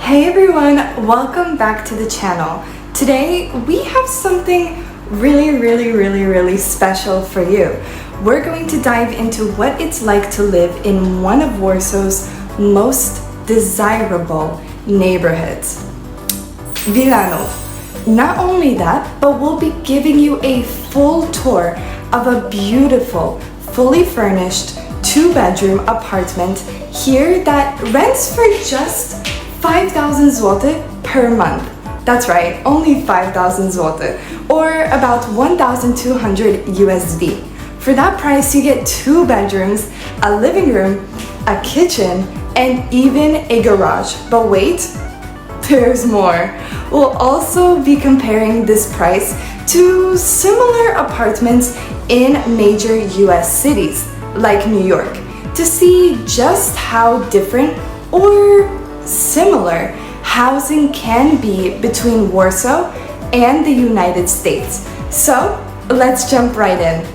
Hey everyone, welcome back to the channel. Today we have something really special for you. We're going to dive into what it's like to live in one of Warsaw's most desirable neighborhoods, Wilanów. Not only that, but we'll be giving you a full tour of a beautiful, fully furnished 2-bedroom apartment here that rents for just 5,000 zł per month. That's right, only 5,000 zł, or about 1,200 USD. For that price, you get 2 bedrooms, a living room, a kitchen, and even a garage. But wait, there's more. We'll also be comparing this price to similar apartments in major US cities, like New York, to see just how different or similar housing can be between Warsaw and the United States. So let's jump right in.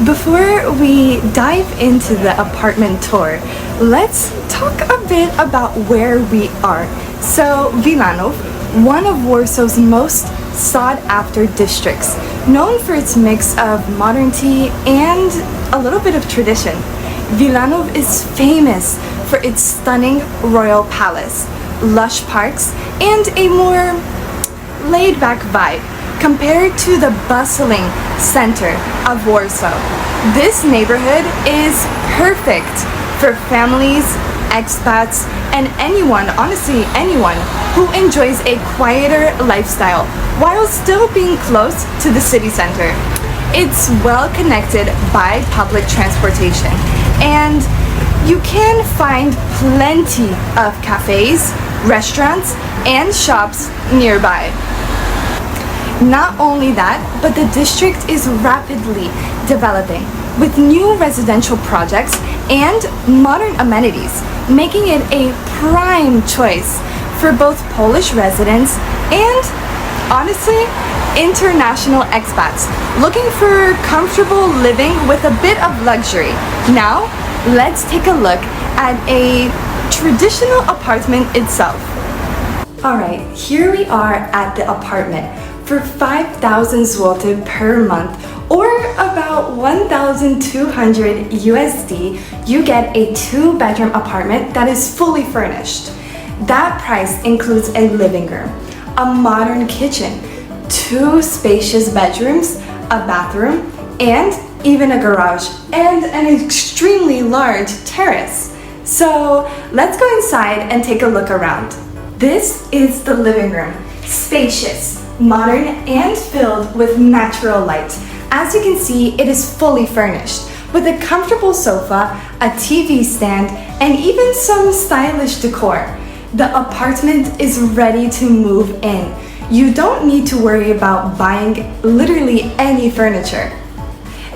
Before we dive into the apartment tour, let's talk a bit about where we are. So Wilanów, one of Warsaw's most sought-after districts, known for its mix of modernity and a little bit of tradition. Wilanów is famous for its stunning royal palace, lush parks, and a more laid-back vibe compared to the bustling center of Warsaw. This neighborhood is perfect for families, expats, and anyone, honestly anyone, who enjoys a quieter lifestyle while still being close to the city center. It's well connected by public transportation, and you can find plenty of cafes, restaurants, and shops nearby. Not only that, but the district is rapidly developing with new residential projects and modern amenities, making it a prime choice for both Polish residents and, honestly, international expats looking for comfortable living with a bit of luxury. Now, let's take a look at a traditional apartment itself. Alright, here we are at the apartment. For 5,000 zł per month, or about 1,200 USD, you get a 2-bedroom apartment that is fully furnished. That price includes a living room, a modern kitchen, 2 spacious bedrooms, a bathroom, and even a garage, and an extremely large terrace. So let's go inside and take a look around. This is the living room, spacious, modern, and filled with natural light. As you can see, it is fully furnished with a comfortable sofa, a TV stand, and even some stylish decor. The apartment is ready to move in. You don't need to worry about buying literally any furniture.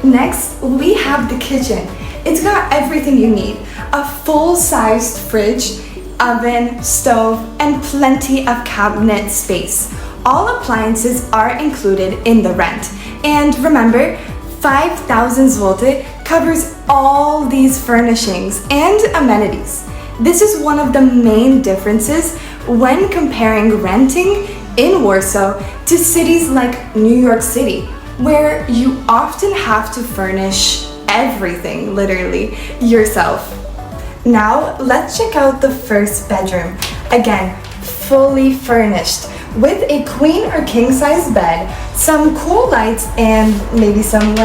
Next, we have the kitchen. It's got everything you need. A full-sized fridge, oven, stove, and plenty of cabinet space. All appliances are included in the rent. And remember, 5,000 zł covers all these furnishings and amenities. This is one of the main differences when comparing renting in Warsaw to cities like New York City, where you often have to furnish everything, literally, yourself. Now, let's check out the first bedroom. Again, fully furnished with a queen or king size bed, some cool lights, and maybe some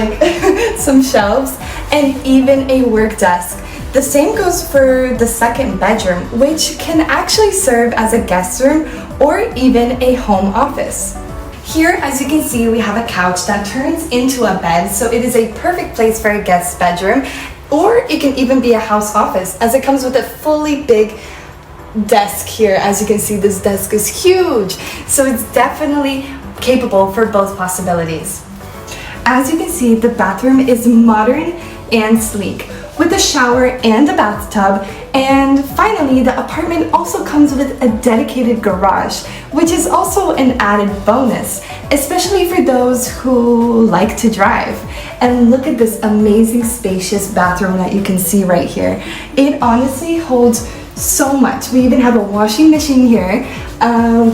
some shelves, and even a work desk. The same goes for the second bedroom, which can actually serve as a guest room or even a home office. Here, as you can see, we have a couch that turns into a bed, so it is a perfect place for a guest bedroom, or it can even be a house office, as it comes with a fully big desk here. As you can see, this desk is huge, so it's definitely capable for both possibilities. As you can see, the bathroom is modern and sleek, with a shower and a bathtub. And finally, the apartment also comes with a dedicated garage, which is also an added bonus, especially for those who like to drive. And look at this amazing spacious bathroom that you can see right here. It honestly holds so much. We even have a washing machine here.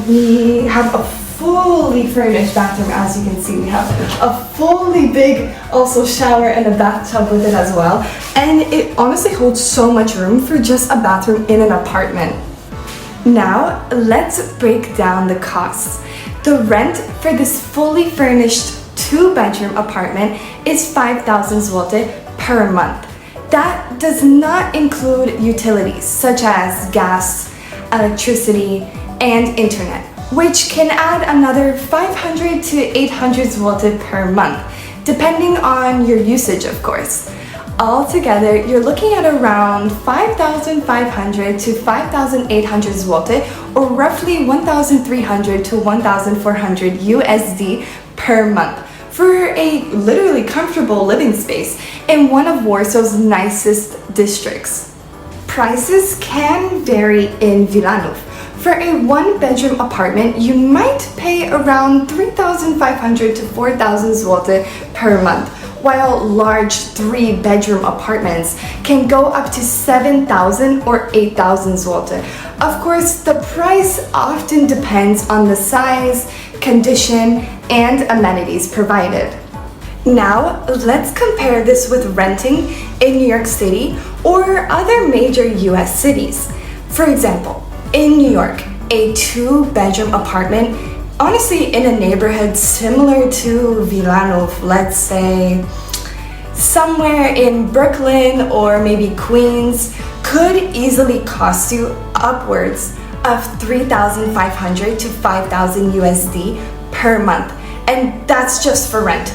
We have a fully furnished bathroom, as you can see. We have a fully big also shower and a bathtub with it as well. And it honestly holds so much room for just a bathroom in an apartment. Now, let's break down the costs. The rent for this fully furnished 2-bedroom apartment is 5,000 zloty per month. That does not include utilities such as gas, electricity, and internet, which can add another 500 to 800 zloty per month, depending on your usage, of course. Altogether, you're looking at around 5,500 to 5,800 zloty, or roughly 1,300 to 1,400 USD per month, for a literally comfortable living space in one of Warsaw's nicest districts. Prices can vary in Wilanów. For a 1-bedroom apartment, you might pay around 3,500 to 4,000 zloty per month, while large 3-bedroom apartments can go up to 7,000 or 8,000 zloty. Of course, the price often depends on the size, condition, and amenities provided. Now, let's compare this with renting in New York City or other major US cities. For example, in New York, a 2-bedroom apartment, honestly in a neighborhood similar to Wilanów, let's say somewhere in Brooklyn or maybe Queens, could easily cost you upwards of 3,500 to 5,000 USD per month, and that's just for rent.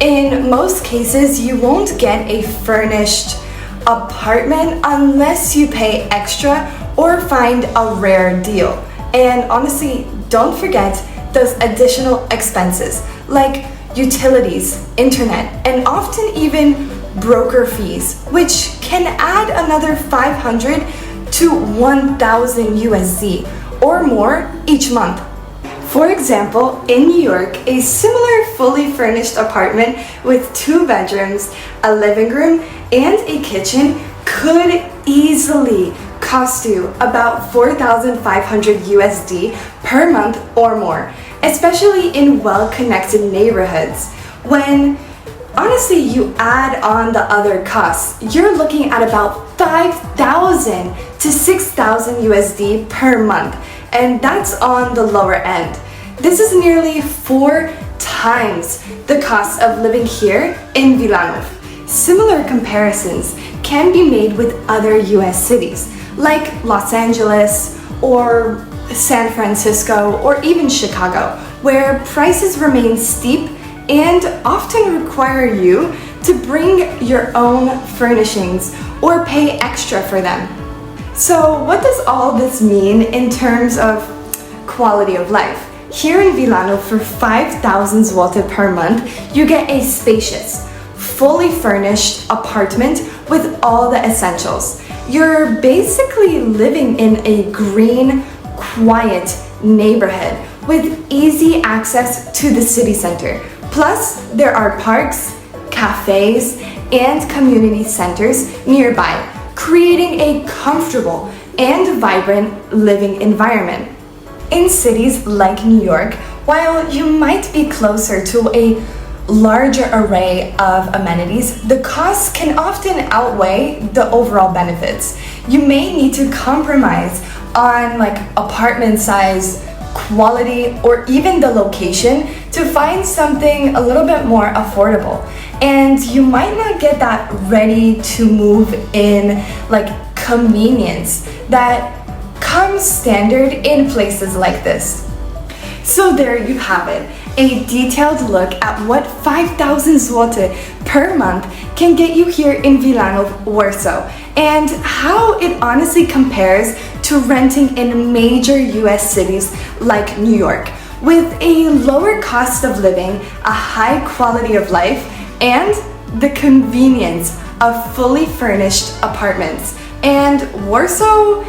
In most cases, you won't get a furnished apartment unless you pay extra or find a rare deal. And honestly, don't forget those additional expenses like utilities, internet, and often even broker fees, which can add another 500 to 1,000 USD or more each month. For example, in New York, a similar fully furnished apartment with 2 bedrooms, a living room, and a kitchen could easily cost you about 4,500 USD per month or more, especially in well-connected neighborhoods. When honestly you add on the other costs, you're looking at about 5,000 to 6,000 USD per month, and that's on the lower end. This is nearly 4 times the cost of living here in Wilanów. Similar comparisons can be made with other US cities like Los Angeles or San Francisco or even Chicago, where prices remain steep and often require you to bring your own furnishings or pay extra for them. So what does all this mean in terms of quality of life? Here in Wilanów, for 5,000 zloty per month, you get a spacious, fully furnished apartment with all the essentials. You're basically living in a green, quiet neighborhood with easy access to the city center. Plus, there are parks, cafes, and community centers nearby, creating a comfortable and vibrant living environment. In cities like New York, while you might be closer to a larger array of amenities, the costs can often outweigh the overall benefits. You may need to compromise on apartment size, quality, or even the location to find something a little bit more affordable. And you might not get that ready to move in convenience that comes standard in places like this. So there you have it, a detailed look at what 5,000 zloty per month can get you here in Wilanów, Warsaw, and how it honestly compares to renting in major US cities like New York, with a lower cost of living, a high quality of life, and the convenience of fully furnished apartments. And Warsaw,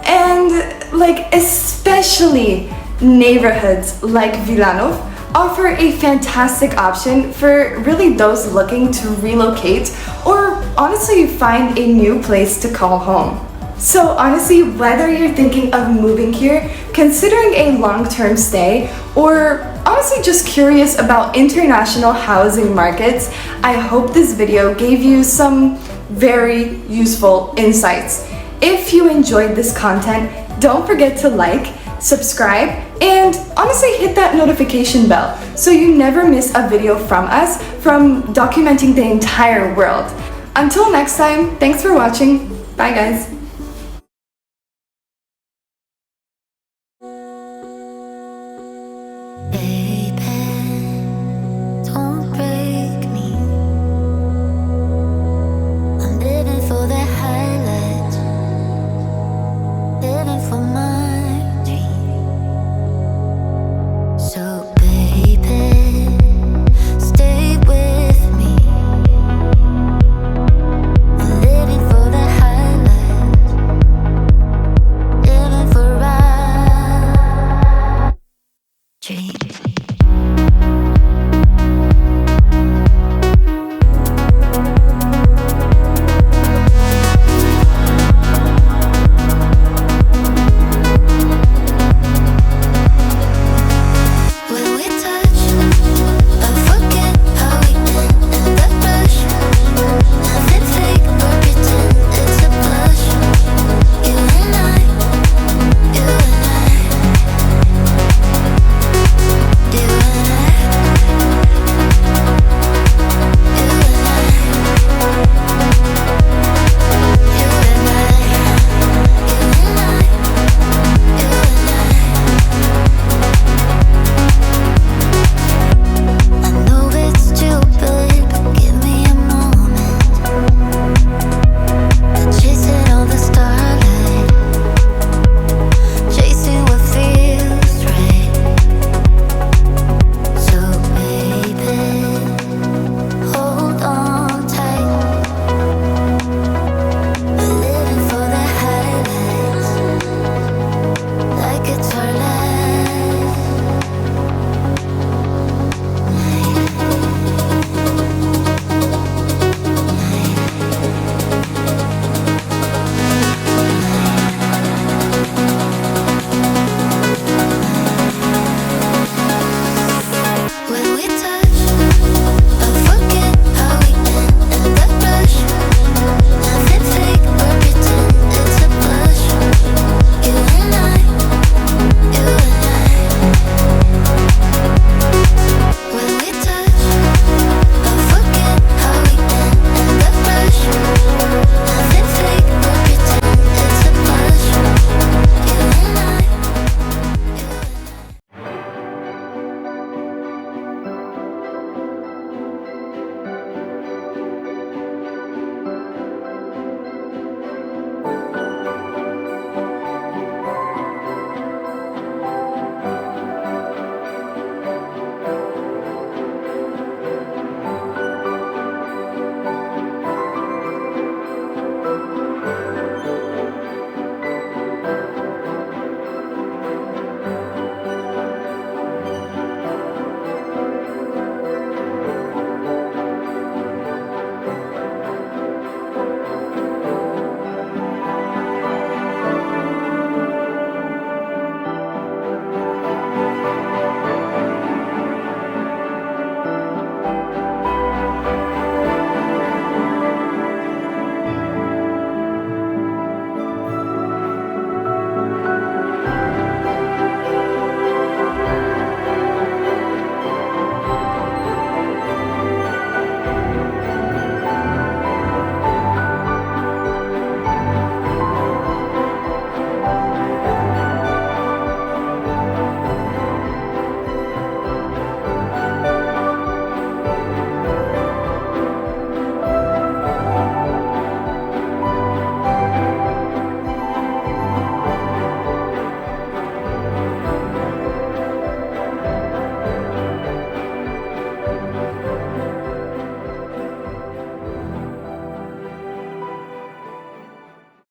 and like especially neighborhoods like Wilanów, offer a fantastic option for really those looking to relocate or honestly find a new place to call home. So honestly, whether you're thinking of moving here, considering a long-term stay, or honestly just curious about international housing markets, I hope this video gave you some very useful insights. If you enjoyed this content, don't forget to like, subscribe, and honestly hit that notification bell so you never miss a video from us from documenting the entire world. Until next time, thanks for watching. Bye guys.